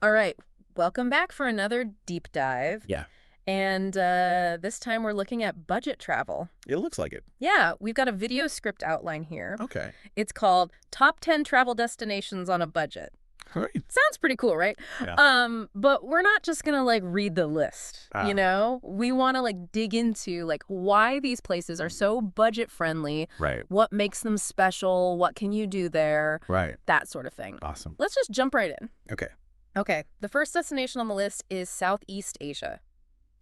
All right, welcome back for another deep dive. Yeah, And this time we're looking at budget travel. it looks like it. Yeah, we've got a video script outline here. Okay. It's called Top 10 Travel Destinations on a Budget. All right. Sounds pretty cool, right? Yeah. But we're not just gonna read the list, Ah, We wanna dig into why these places are so budget friendly, right. what makes them special, what can you do there, Right. that sort of thing. Awesome. Let's just jump right in. Okay. Okay, the first destination on the list is Southeast Asia.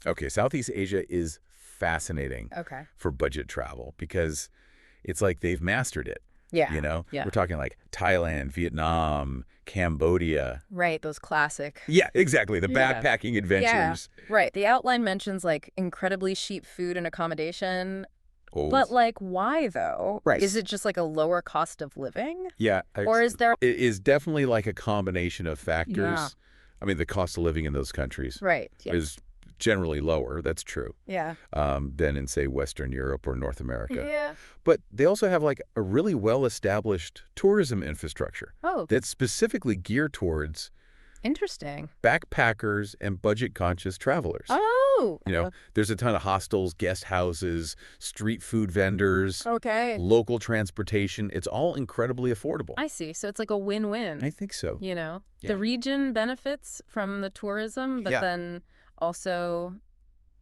Okay. Southeast Asia is fascinating Okay. for budget travel because it's like they've mastered it. Yeah. We're talking like Thailand, Vietnam, Cambodia. Right, those classic. Yeah, exactly. The Yeah. backpacking adventures. Right. The outline mentions incredibly cheap food and accommodation. Oh, But why though? Right. Is it just a lower cost of living? yeah. Or is there It is definitely like a combination of factors. Yeah. I mean, the cost of living in those countries Right. Yeah. is generally lower. That's true. Yeah. Than in, say, Western Europe or North America. Yeah. But they also have a really well-established tourism infrastructure Oh, that's specifically geared towards interesting. backpackers and budget-conscious travelers. Oh. There's a ton of hostels, guest houses, street food vendors, Okay. local transportation. It's all incredibly affordable. I see. So it's a win-win. I think so. Yeah. Yeah. The region benefits from the tourism, but Yeah. then also,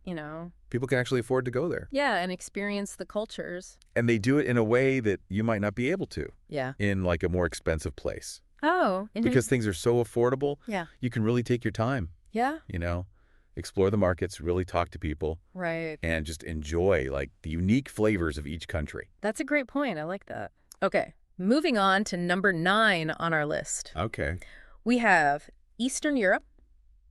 you know, People can actually afford to go there. yeah, and experience the cultures. And they do it in a way that you might not be able to Yeah. in a more expensive place. Oh, Because things are so affordable, yeah. you can really take your time, Yeah. explore the markets, really talk to people, Right. and just enjoy the unique flavors of each country. That's a great point. I like that. Okay. Moving on to number 9 on our list. Okay. We have Eastern Europe,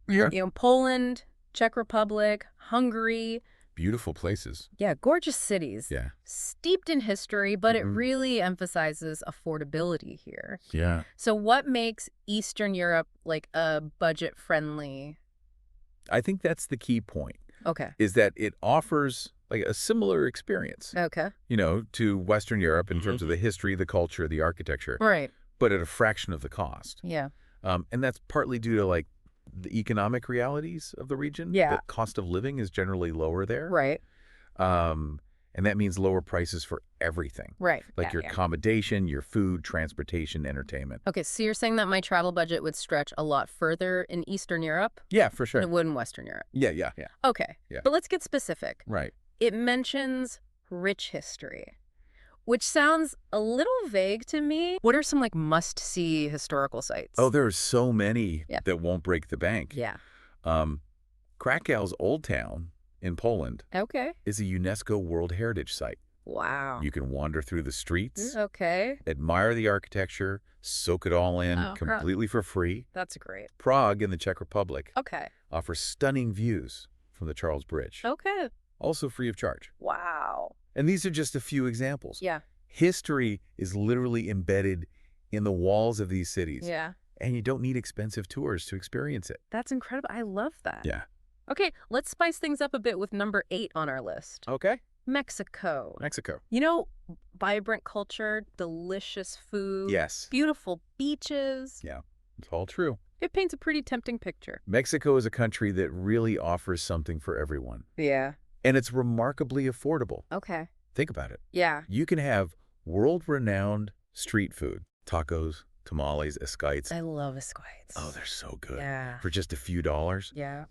Yeah. Poland, Czech Republic, Hungary. Beautiful places. Yeah, gorgeous cities. Yeah. Steeped in history, but it Mhm. really emphasizes affordability here. Yeah. So what makes Eastern Europe a budget-friendly? I think that's the key point, Okay. is that it offers a similar experience, Okay. to Western Europe in terms of the history, the culture, the architecture, Right. but at a fraction of the cost. Yeah. And that's partly due to the economic realities of the region. Yeah. The cost of living is generally lower there. Right. And that means lower prices for everything, Right. like your accommodation, your food, transportation, entertainment. Okay, so you're saying that my travel budget would stretch a lot further in Eastern Europe Yeah, for than sure. it would in Western Europe? Yeah, yeah, yeah. Okay. Yeah. But let's get specific. Right. It mentions rich history, which sounds a little vague to me. What are some must-see historical sites? Oh, there are so many Yeah. that won't break the bank. Yeah. Krakow's Old Town in Poland Okay. is a UNESCO World Heritage Site. Wow. You can wander through the streets, Okay. admire the architecture, soak it all in Oh, huh. completely for free. That's great. Prague in the Czech Republic Okay. offers stunning views from the Charles Bridge, Okay. also free of charge. Wow. And these are just a few examples. Yeah. History is literally embedded in the walls of these cities, Yeah. and you don't need expensive tours to experience it. That's incredible. I love that. Yeah. Okay, let's spice things up a bit with number 8 on our list. Okay. Mexico. Mexico. Vibrant culture, delicious food. Yes. Beautiful beaches. Yeah, it's all true. It paints a pretty tempting picture. Mexico is a country that really offers something for everyone, Yeah. and it's remarkably affordable. Okay. Think about it. Yeah. You can have world-renowned street food, tacos, tamales, esquites. I love esquites. Oh, they're so good. Yeah. For just a few dollars. Yeah.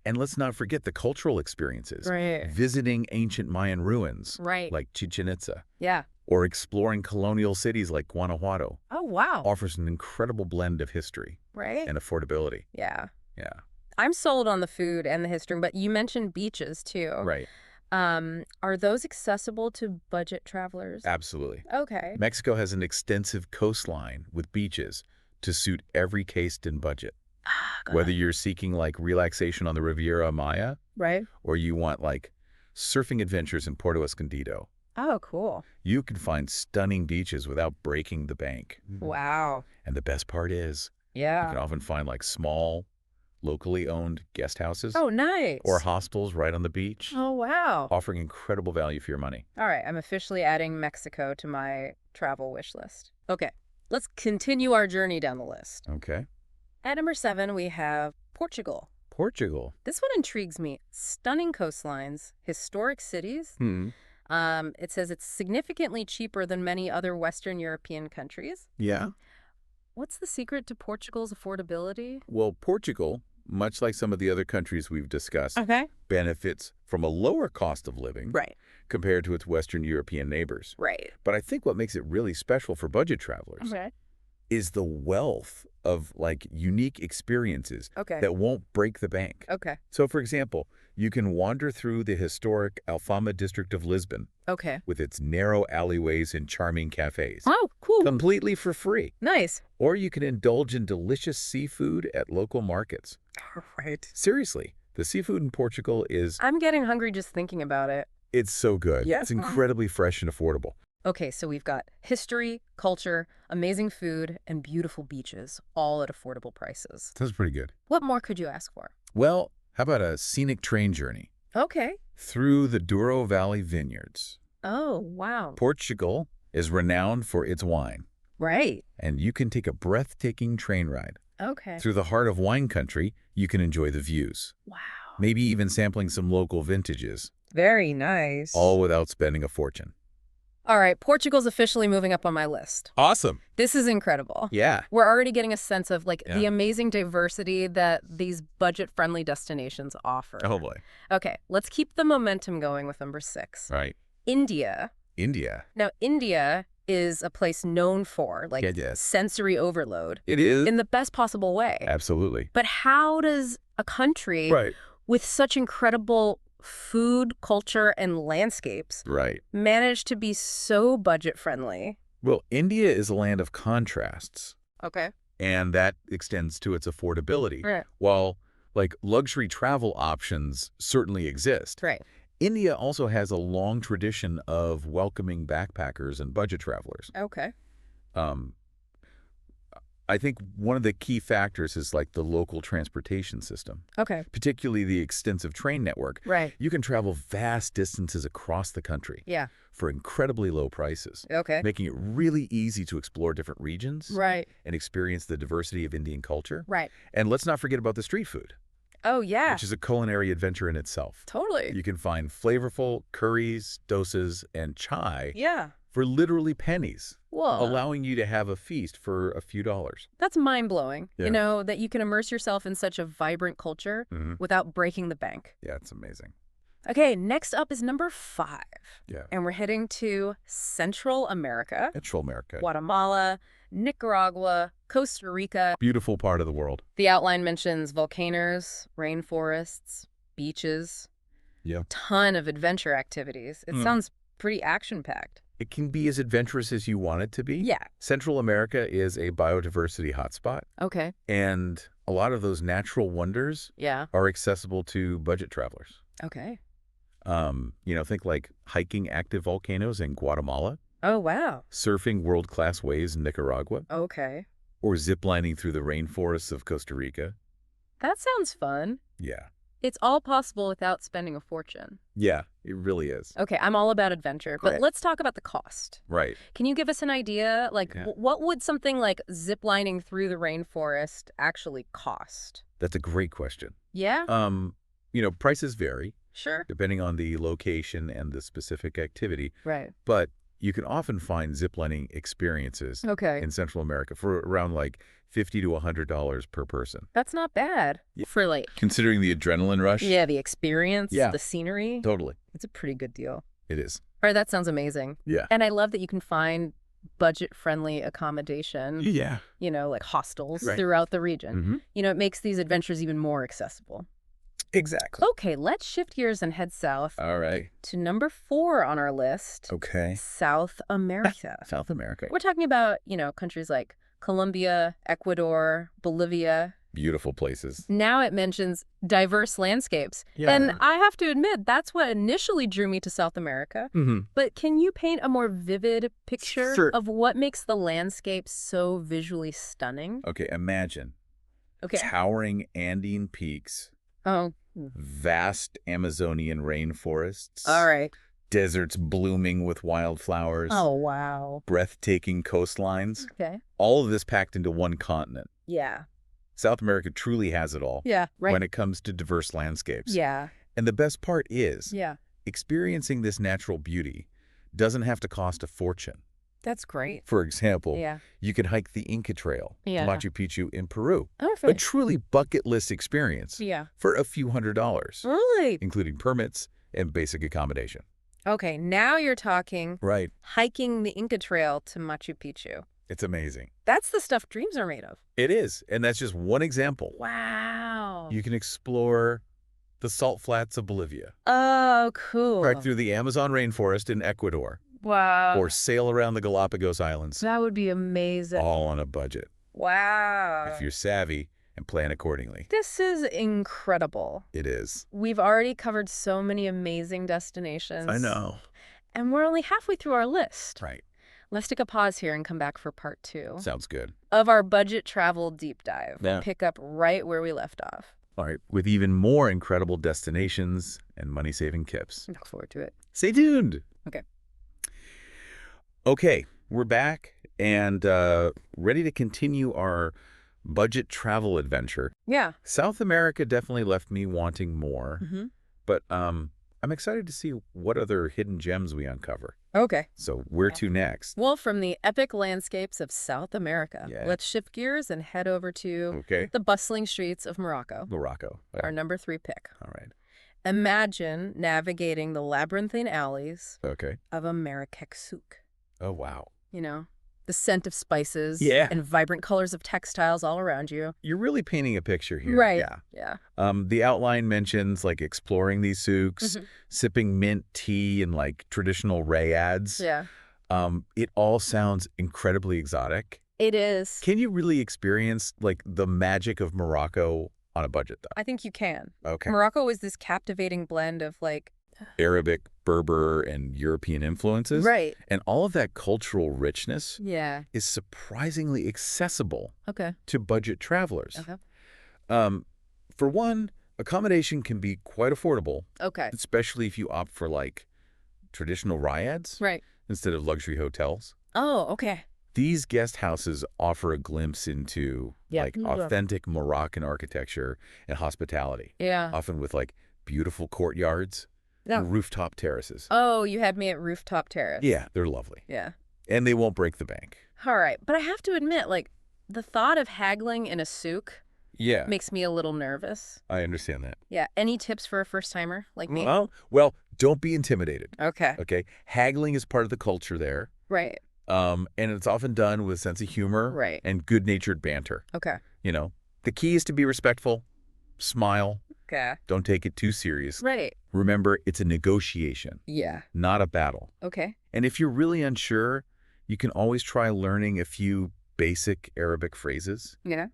And let's not forget the cultural experiences. Right. Visiting ancient Mayan ruins Right. like Chichen Itza Yeah. or exploring colonial cities like Guanajuato Oh, wow. offers an incredible blend of history Right. and affordability. Yeah. Yeah. I'm sold on the food and the history, but you mentioned beaches too. Right. Are those accessible to budget travelers? Absolutely. Okay. Mexico has an extensive coastline with beaches to suit every taste and budget. Ah, Whether you're seeking relaxation on the Riviera Maya right. or you want surfing adventures in Puerto Escondido, Oh, cool. you can find stunning beaches without breaking the bank. Wow. And the best part is you Yeah. can often find small, locally owned guest houses Oh, nice. or hostels right on the beach, Oh, wow. offering incredible value for your money. All right, I'm officially adding Mexico to my travel wish list. Okay, let's continue our journey down the list. Okay. At number 7, we have Portugal. Portugal. This one intrigues me. Stunning coastlines, historic cities. It says it's significantly cheaper than many other Western European countries. Yeah. What's the secret to Portugal's affordability? Well, Portugal, much like some of the other countries we've discussed, Okay. benefits from a lower cost of living Right. compared to its Western European neighbors. Right. But I think what makes it really special for budget travelers Okay. is the wealth of unique experiences Okay. that won't break the bank. Okay. So, for example, you can wander through the historic Alfama district of Lisbon Okay. with its narrow alleyways and charming cafes, Oh, cool. completely for free. Nice. Or you can indulge in delicious seafood at local markets. Right. Seriously, the seafood in Portugal I'm getting hungry just thinking about it. it's so good. Yeah. It's incredibly fresh and affordable. Okay, so we've got history, culture, amazing food, and beautiful beaches, all at affordable prices. That's pretty good. What more could you ask for? Well, how about a scenic train journey Okay. through the Douro Valley vineyards? Oh, wow. Portugal is renowned for its wine, Right. and you can take a breathtaking train ride. Okay. Through the heart of wine country, you can enjoy the views, Wow. maybe even sampling some local vintages, Very nice. all without spending a fortune. All right, Portugal's officially moving up on my list. Awesome. This is incredible. Yeah. We're already getting a sense of the Yeah. amazing diversity that these budget-friendly destinations offer. Oh, boy. Okay, let's keep the momentum going with number 6. Right. India. India. Now, India is a place known for Yes. sensory overload It is. in the best possible way. Absolutely. But how does a country Right. with such incredible food, culture, and landscapes Right. manage to be so budget-friendly? Well, India is a land of contrasts, Okay. and that extends to its affordability. Right. While, luxury travel options certainly exist, Right. India also has a long tradition of welcoming backpackers and budget travelers. Okay. Um, I think one of the key factors is the local transportation system, Okay. particularly the extensive train network. Right. You can travel vast distances across the country Yeah. for incredibly low prices, Okay. making it really easy to explore different regions Right. and experience the diversity of Indian culture. Right. And let's not forget about the street food, Oh, yeah. which is a culinary adventure in itself. Totally. You can find flavorful curries, dosas, and chai Yeah. for literally pennies, Whoa. allowing you to have a feast for a few dollars. That's mind-blowing, Yeah. that you can immerse yourself in such a vibrant culture without breaking the bank. Yeah, it's amazing. Okay, next up is number 5. Yeah. And we're heading to Central America, Central America. Guatemala, Nicaragua, Costa Rica. Beautiful part of the world. The outline mentions volcanoes, rainforests, beaches. Yeah. Ton of adventure activities. It sounds pretty action-packed. It can be as adventurous as you want it to be. Yeah. Central America is a biodiversity hotspot, Okay. and a lot of those natural wonders Yeah. are accessible to budget travelers. Okay. Think hiking active volcanoes in Guatemala, Oh, wow. surfing world-class waves in Nicaragua, Okay. or ziplining through the rainforests of Costa Rica. That sounds fun. Yeah. It's all possible without spending a fortune. Yeah, it really is. Okay, I'm all about adventure, but Great. let's talk about the cost. Right. Can you give us an idea? Yeah. What would something like ziplining through the rainforest actually cost? That's a great question. Yeah? Prices vary Sure. depending on the location and the specific activity, Right. but you can often find ziplining experiences Okay. in Central America for around $50 to $100 per person. That's not bad. Yeah. For Considering the adrenaline rush? yeah, the experience, Yeah. the scenery. Totally. It's a pretty good deal. It is. All right, that sounds amazing. Yeah. And I love that you can find budget-friendly accommodation, Yeah. like hostels Right. throughout the region. Mm-hmm. It makes these adventures even more accessible. Exactly. Okay, let's shift gears and head south All right. to number 4 on our list, Okay. South America. South America. We're talking about, countries like Colombia, Ecuador, Bolivia. Beautiful places. Now it mentions diverse landscapes. Yeah. And I have to admit, that's what initially drew me to South America. Mm-hmm. But can you paint a more vivid picture Sure. of what makes the landscape so visually stunning? Okay, imagine Okay. towering Andean peaks, Oh, vast Amazonian rainforests, all right. deserts blooming with wildflowers, Oh, wow. breathtaking coastlines, Okay. all of this packed into one continent. Yeah. South America truly has it all Yeah, right. when it comes to diverse landscapes. Yeah, And the best part is, yeah. experiencing this natural beauty doesn't have to cost a fortune. That's great. For example, Yeah. you can hike the Inca Trail Yeah. to Machu Picchu in Peru, Oh, a truly bucket list experience yeah. for a few $100s, Really? including permits and basic accommodation. Okay, now you're talking Right. hiking the Inca Trail to Machu Picchu. It's amazing. That's the stuff dreams are made of. It is, and that's just one example. Wow. You can explore the salt flats of Bolivia, Oh, cool. trek through the Amazon rainforest in Ecuador, Wow. or sail around the Galapagos Islands, That would be amazing. all on a budget, Wow. if you're savvy and plan accordingly. This is incredible. It is. We've already covered so many amazing destinations. I know. And we're only halfway through our list. Right. Let's take a pause here and come back for part 2 Sounds good. of our budget travel deep dive. Yeah. Pick up right where we left off. All right, with even more incredible destinations and money-saving tips. Look forward to it. Stay tuned. Okay. Okay, we're back and ready to continue our budget travel adventure. Yeah. South America definitely left me wanting more, Mm-hmm. but I'm excited to see what other hidden gems we uncover. Okay. So where to next? Well, from the epic landscapes of South America, Yeah. let's shift gears and head over to Okay. the bustling streets of Morocco, Morocco. our number 3 pick. All right. Imagine navigating the labyrinthine alleys Okay. of a Marrakech souk. Oh, wow. You know, the scent of spices Yeah. and vibrant colors of textiles all around you. You're really painting a picture here. Right. Yeah. Yeah. The outline mentions like exploring these souks, Mhm. sipping mint tea and like traditional rayads. Yeah. It all sounds incredibly exotic. It is. Can you really experience like the magic of Morocco on a budget though? I think you can. Okay. Morocco is this captivating blend of like... Arabic, Berber, and European influences. Right. And all of that cultural richness Yeah. is surprisingly accessible Okay. to budget travelers. Okay. For one, accommodation can be quite affordable, Okay. especially if you opt for like traditional ryads Right. instead of luxury hotels. Oh, okay. These guest houses offer a glimpse into Yeah. like authentic Moroccan architecture and hospitality, Yeah. often with like beautiful courtyards No. and rooftop terraces. Oh, you had me at Rooftop Terrace. Yeah, they're lovely. Yeah. And they won't break the bank. All right. But I have to admit, like, the thought of haggling in a souk Yeah, makes me a little nervous. I understand that. Yeah. Any tips for a first-timer like me? Well, don't be intimidated, Okay. okay? Haggling is part of the culture there, Right. and it's often done with a sense of humor Right. and good-natured banter. Okay. You know, the key is to be respectful, smile, Okay. don't take it too serious. Right. Remember, it's a negotiation, Yeah. not a battle. Okay. And if you're really unsure, you can always try learning a few basic Arabic phrases. Yeah.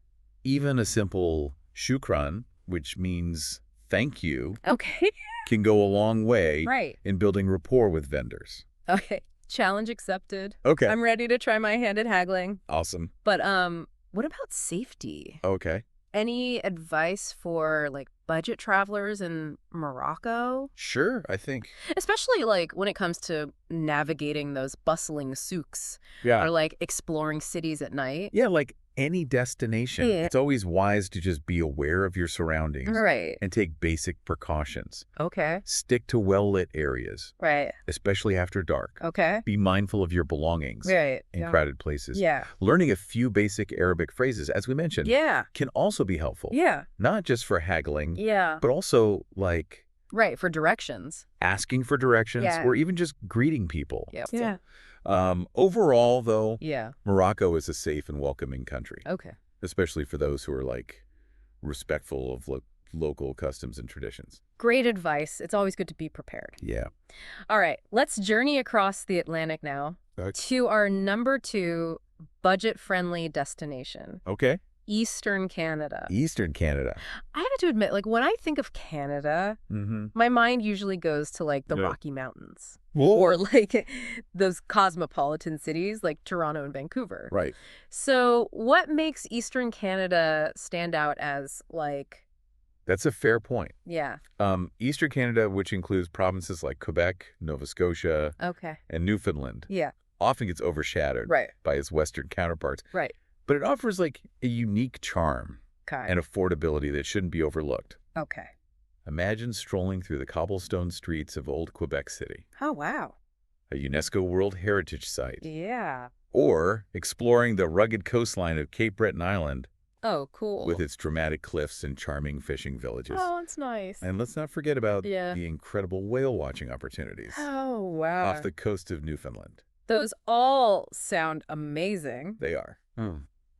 Even a simple shukran, which means thank you, Okay. can go a long way Right. in building rapport with vendors. Okay. Challenge accepted. Okay. I'm ready to try my hand at haggling. Awesome. But what about safety? Okay. Any advice for like budget travelers in Morocco? Sure, I think. Especially like when it comes to navigating those bustling souks or like exploring cities at night. Yeah, like any destination, Yeah. it's always wise to just be aware of your surroundings Right. and take basic precautions. Okay. Stick to well-lit areas, Right. especially after dark. Okay. Be mindful of your belongings Right. in Yeah. crowded places. Yeah. Learning a few basic Arabic phrases, as we mentioned, Yeah. can also be helpful. Yeah. Not just for haggling, Yeah. but also like Right. For directions. asking for directions Yeah. or even just greeting people. Yeah. Yeah. Overall, though, Yeah. Morocco is a safe and welcoming country, Okay. especially for those who are like respectful of local customs and traditions. Great advice. It's always good to be prepared. Yeah. All right. Let's journey across the Atlantic now to our number 2 budget-friendly destination, Okay. Eastern Canada. Eastern Canada. I have to admit, like, when I think of Canada, Mm-hmm. my mind usually goes to, like, the Yeah. Rocky Mountains. Whoa. Or, like, those cosmopolitan cities like Toronto and Vancouver. Right. So what makes Eastern Canada stand out as, like, That's a fair point. yeah, Eastern Canada, which includes provinces like Quebec, Nova Scotia, okay, and Newfoundland, yeah, often gets overshadowed right, by its western counterparts. right, But it offers like a unique charm. Okay. and affordability that shouldn't be overlooked. Okay. Imagine strolling through the cobblestone streets of old Quebec City, Oh, wow. a UNESCO World Heritage Site, Yeah. or exploring the rugged coastline of Cape Breton Island Oh, cool. with its dramatic cliffs and charming fishing villages. Oh, it's nice. And let's not forget about Yeah. the incredible whale watching opportunities Oh, wow. off the coast of Newfoundland. Those all sound amazing. They are.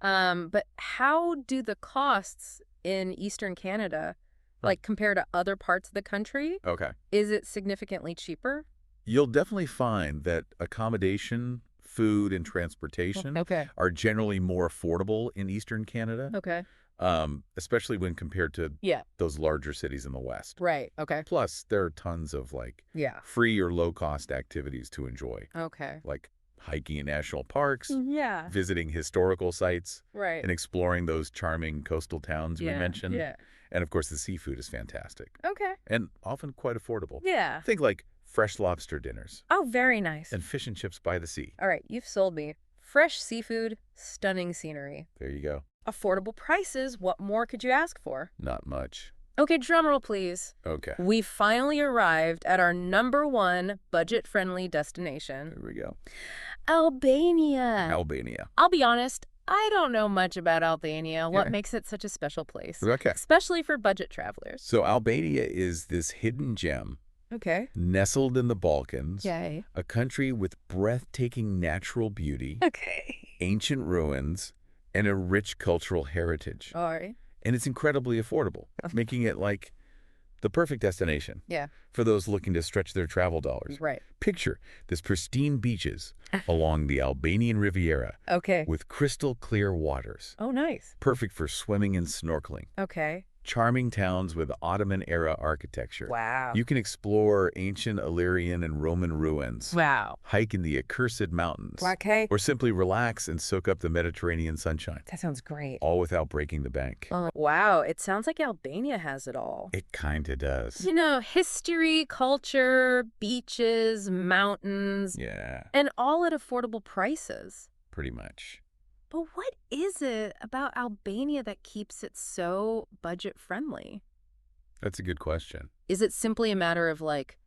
But how do the costs in Eastern Canada, like, compare to other parts of the country? Okay. Is it significantly cheaper? You'll definitely find that accommodation, food, and transportation Okay. are generally more affordable in Eastern Canada, Okay. especially when compared to Yeah. those larger cities in the West. Right. Okay. Plus, there are tons of Yeah. free or low-cost activities to enjoy, Okay. like hiking in national parks, Yeah. visiting historical sites, Right. and exploring those charming coastal towns we mentioned. Yeah. And of course, the seafood is fantastic Okay. and often quite affordable. Yeah. Think like fresh lobster dinners Oh, very nice. and fish and chips by the sea. All right, you've sold me. Fresh seafood, stunning scenery. There you go. Affordable prices. What more could you ask for? Not much. Okay, drumroll, please. Okay. We finally arrived at our #1 budget-friendly destination, There we go. Albania. Albania. I'll be honest, I don't know much about Albania. What Yeah. makes it such a special place? Okay. Especially for budget travelers. So Albania is this hidden gem Okay. nestled in the Balkans, Yay. a country with breathtaking natural beauty, Okay. ancient ruins, and a rich cultural heritage. All right. And it's incredibly affordable, making it like the perfect destination Yeah. for those looking to stretch their travel dollars. Right. Picture this pristine beaches along the Albanian Riviera Okay. with crystal clear waters, Oh, nice. perfect for swimming and snorkeling. Okay. Charming towns with Ottoman-era architecture. Wow. You can explore ancient Illyrian and Roman ruins, Wow. hike in the accursed mountains, Okay. or simply relax and soak up the Mediterranean sunshine, That sounds great. all without breaking the bank. Wow, it sounds like Albania has it all. It kinda does. You know, history, culture, beaches, mountains, Yeah, and all at affordable prices. pretty much. But what is it about Albania that keeps it so budget-friendly? That's a good question. Is it simply a matter of, like,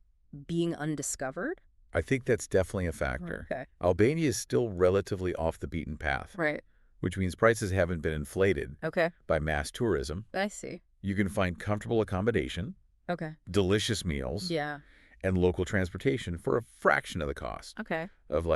being undiscovered? I think that's definitely a factor. Okay. Albania is still relatively off the beaten path, Right. which means prices haven't been inflated Okay. by mass tourism. I see. You can find comfortable accommodation, Okay. delicious meals, Yeah. and local transportation for a fraction of the cost Okay. of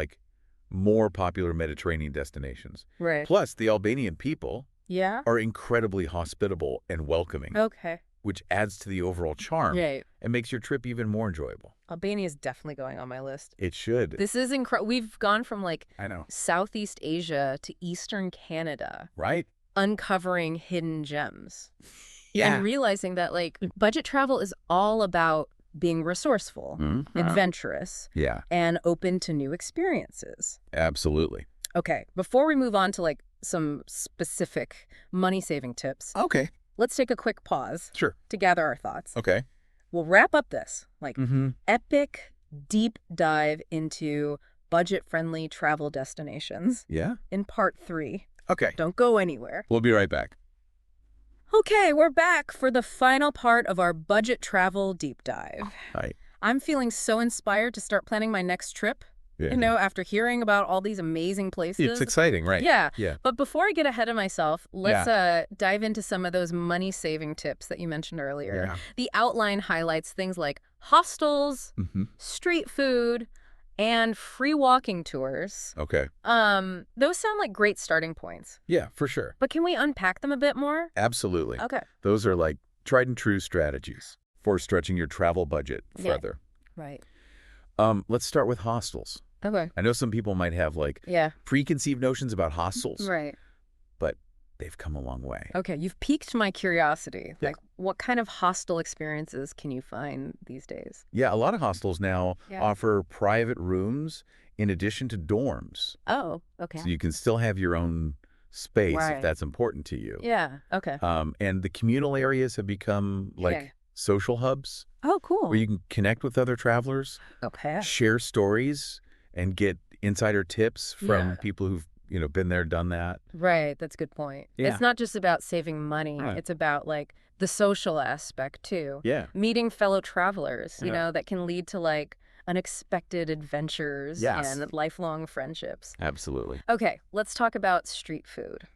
more popular Mediterranean destinations. Right. Plus, the Albanian people Yeah? are incredibly hospitable and welcoming, Okay. which adds to the overall charm Right. and makes your trip even more enjoyable. Albania is definitely going on my list. It should. This is incredible. We've gone from, like, I know. Southeast Asia to Eastern Canada, Right? uncovering hidden gems. And realizing that, like, budget travel is all about being resourceful, adventurous, Yeah, and open to new experiences. absolutely. Okay, before we move on to, like, some specific money-saving tips, Okay. let's take a quick pause Sure. to gather our thoughts. Okay. We'll wrap up this, like, Mm-hmm. epic deep dive into budget-friendly travel destinations Yeah? in part 3. Okay. Don't go anywhere. We'll be right back. Okay, we're back for the final part of our budget travel deep dive. Hi. I'm feeling so inspired to start planning my next trip, Yeah. you know, after hearing about all these amazing places. It's exciting, right? Yeah. Yeah. But before I get ahead of myself, let's dive into some of those money-saving tips that you mentioned earlier. Yeah. The outline highlights things like hostels, Mm-hmm. street food, and free walking tours. Okay. Those sound like great starting points. Yeah, for sure. But can we unpack them a bit more? Absolutely. Okay. Those are like tried and true strategies for stretching your travel budget Yeah. further. Right. Let's start with hostels. Okay. I know some people might have Yeah. preconceived notions about hostels, Right. but they've come a long way. Okay. You've piqued my curiosity. Yeah. Like, what kind of hostel experiences can you find these days? Yeah, a lot of hostels now Yeah. offer private rooms in addition to dorms. Oh, okay. So you can still have your own space Right. if that's important to you. Yeah. Okay. And the communal areas have become like Okay. social hubs Oh, cool. where you can connect with other travelers, Okay. share stories, and get insider tips from Yeah. people who've been there, done that. Right. That's a good point. Yeah. It's not just about saving money. Right. It's about like the social aspect too. Yeah. Meeting fellow travelers, Yeah. that can lead to like unexpected adventures Yes. and lifelong friendships. Absolutely. Okay, let's talk about street food.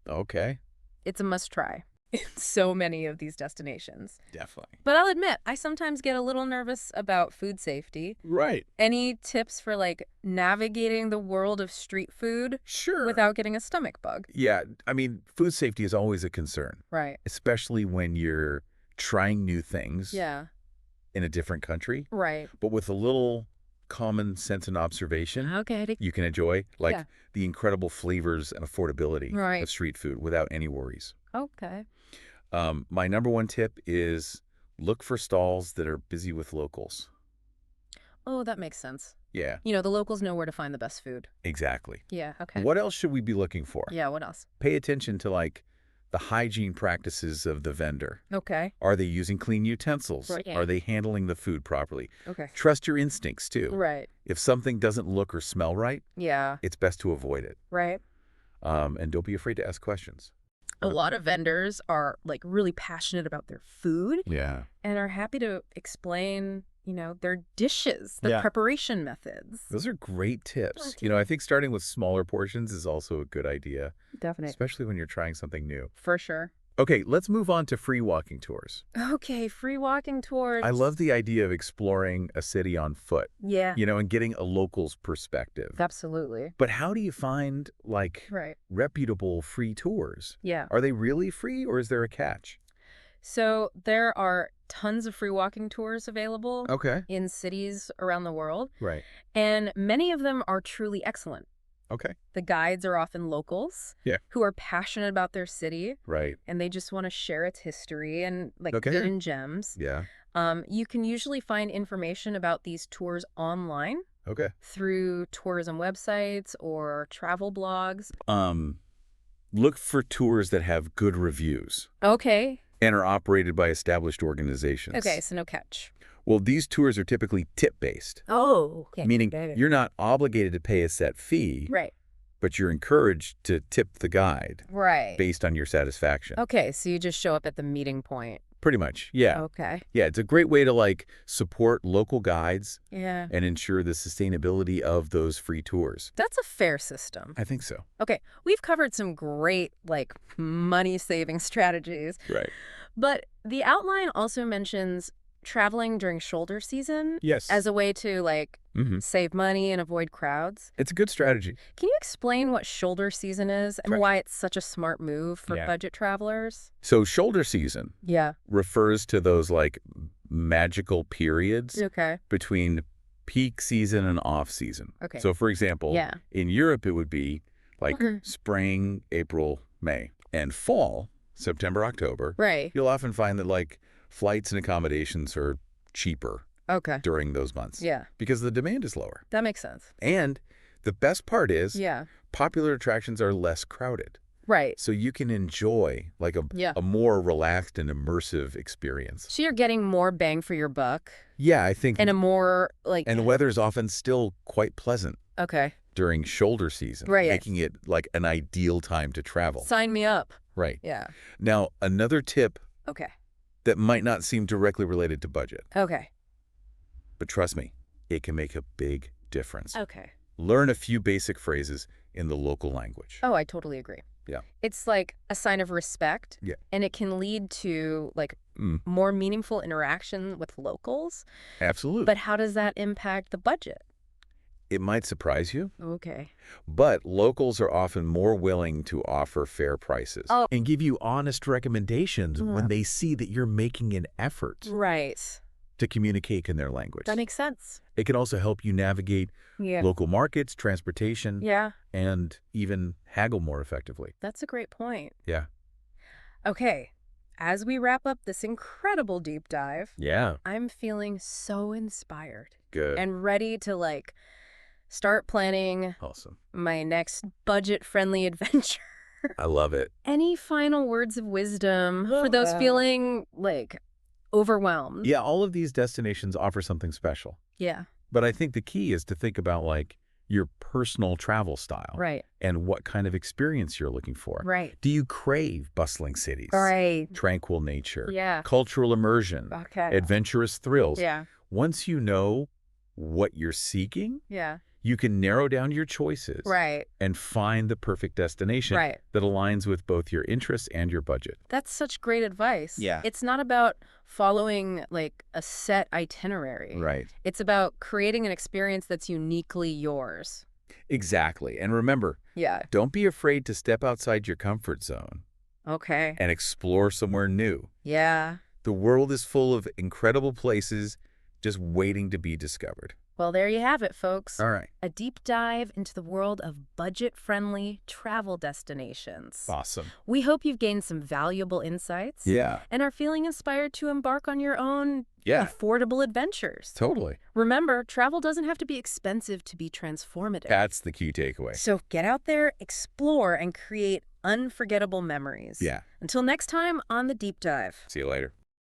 Okay. It's a must try in so many of these destinations. Definitely. But I'll admit, I sometimes get a little nervous about food safety. Right. Any tips for like navigating the world of street food Sure. without getting a stomach bug? Yeah. I mean, food safety is always a concern, Right. especially when you're trying new things Yeah. in a different country. Right. But with a little common sense and observation, Okay. you can enjoy like Yeah. the incredible flavors and affordability Right. of street food without any worries. Okay. My number one tip is look for stalls that are busy with locals. Oh, that makes sense. Yeah, The locals know where to find the best food. exactly. Yeah. Okay. What else should we be looking for? Yeah. What else? Pay attention to like the hygiene practices of the vendor. Okay. Are they using clean utensils? Right. Are they handling the food properly? Okay. Trust your instincts too. Right. If something doesn't look or smell right, Yeah. it's best to avoid it. Right. And don't be afraid to ask questions. A lot of vendors are like really passionate about their food Yeah. and are happy to explain, their dishes, the Yeah. preparation methods. Those are great tips. Okay. I think starting with smaller portions is also a good idea, Definitely. especially when you're trying something new. For sure. Okay, let's move on to free walking tours. Okay, free walking tours. I love the idea of exploring a city on foot, Yeah. and getting a local's perspective. Absolutely. But how do you find, like, Right. reputable free tours? Yeah. Are they really free, or is there a catch? So there are tons of free walking tours available Okay. in cities around the world, Right. and many of them are truly excellent. Okay. The guides are often locals Yeah. who are passionate about their city Right. and they just want to share its history and like Okay. hidden gems. Yeah. You can usually find information about these tours online Okay. through tourism websites or travel blogs. Look for tours that have good reviews Okay. and are operated by established organizations. Okay, so no catch. Well, these tours are typically tip-based, Oh, okay. meaning you're not obligated to pay a set fee, Right. but you're encouraged to tip the guide Right. based on your satisfaction. Okay, so you just show up at the meeting point. Pretty much, yeah. Okay. Yeah, it's a great way to, like, support local guides Yeah. and ensure the sustainability of those free tours. That's a fair system. I think so. Okay, we've covered some great, like, money-saving strategies, Right. but the outline also mentions traveling during shoulder season Yes. as a way to, like, Mm-hmm. save money and avoid crowds. It's a good strategy. Can you explain what shoulder season is and Correct. why it's such a smart move for Yeah. budget travelers? So shoulder season Yeah. refers to those, like, magical periods Okay. between peak season and off season. Okay. So, for example, Yeah. in Europe, it would be like Okay. spring, April, May. And fall, September, October, Right. you'll often find that, like, flights and accommodations are cheaper Okay. during those months Yeah. because the demand is lower. That makes sense. And the best part is Yeah. popular attractions are less crowded. Right. So you can enjoy like Yeah. a more relaxed and immersive experience. So you're getting more bang for your buck Yeah, I think. and a more, like... And the weather's often still quite pleasant Okay. during shoulder season, Right. making it like an ideal time to travel. Sign me up. Right. Yeah. Now, another tip Okay. that might not seem directly related to budget, Okay. but trust me, it can make a big difference. Okay. Learn a few basic phrases in the local language. Oh, I totally agree. Yeah. It's like a sign of respect. Yeah. And it can lead to like Mm, more meaningful interaction with locals. absolutely. But how does that impact the budget? It might surprise you, Okay. but locals are often more willing to offer fair prices. Oh. And give you honest recommendations Yeah. when they see that you're making an effort Right. To communicate in their language. That makes sense. It can also help you navigate Yeah. local markets, transportation, Yeah. and even haggle more effectively. That's a great point. Yeah. Okay. As we wrap up this incredible deep dive, Yeah. I'm feeling so inspired Good. and ready to like start planning Awesome. my next budget-friendly adventure. I love it. Any final words of wisdom for those feeling like overwhelmed? Yeah, all of these destinations offer something special. Yeah. But I think the key is to think about, like, your personal travel style Right. and what kind of experience you're looking for. Right. Do you crave bustling cities, Right. tranquil nature, Yeah. cultural immersion, Okay. adventurous thrills? Yeah. Once you know what you're seeking, Yeah. you can narrow down your choices Right. and find the perfect destination Right. that aligns with both your interests and your budget. That's such great advice. Yeah. It's not about following like a set itinerary. Right. It's about creating an experience that's uniquely yours. Exactly. And remember, Yeah. don't be afraid to step outside your comfort zone Okay. and explore somewhere new. Yeah. The world is full of incredible places just waiting to be discovered. Well, there you have it, folks. All right. A deep dive into the world of budget-friendly travel destinations. Awesome. We hope you've gained some valuable insights Yeah. and are feeling inspired to embark on your own Yeah. affordable adventures. Totally. Remember, travel doesn't have to be expensive to be transformative. That's the key takeaway. So get out there, explore, and create unforgettable memories. Yeah. Until next time on The Deep Dive. See you later.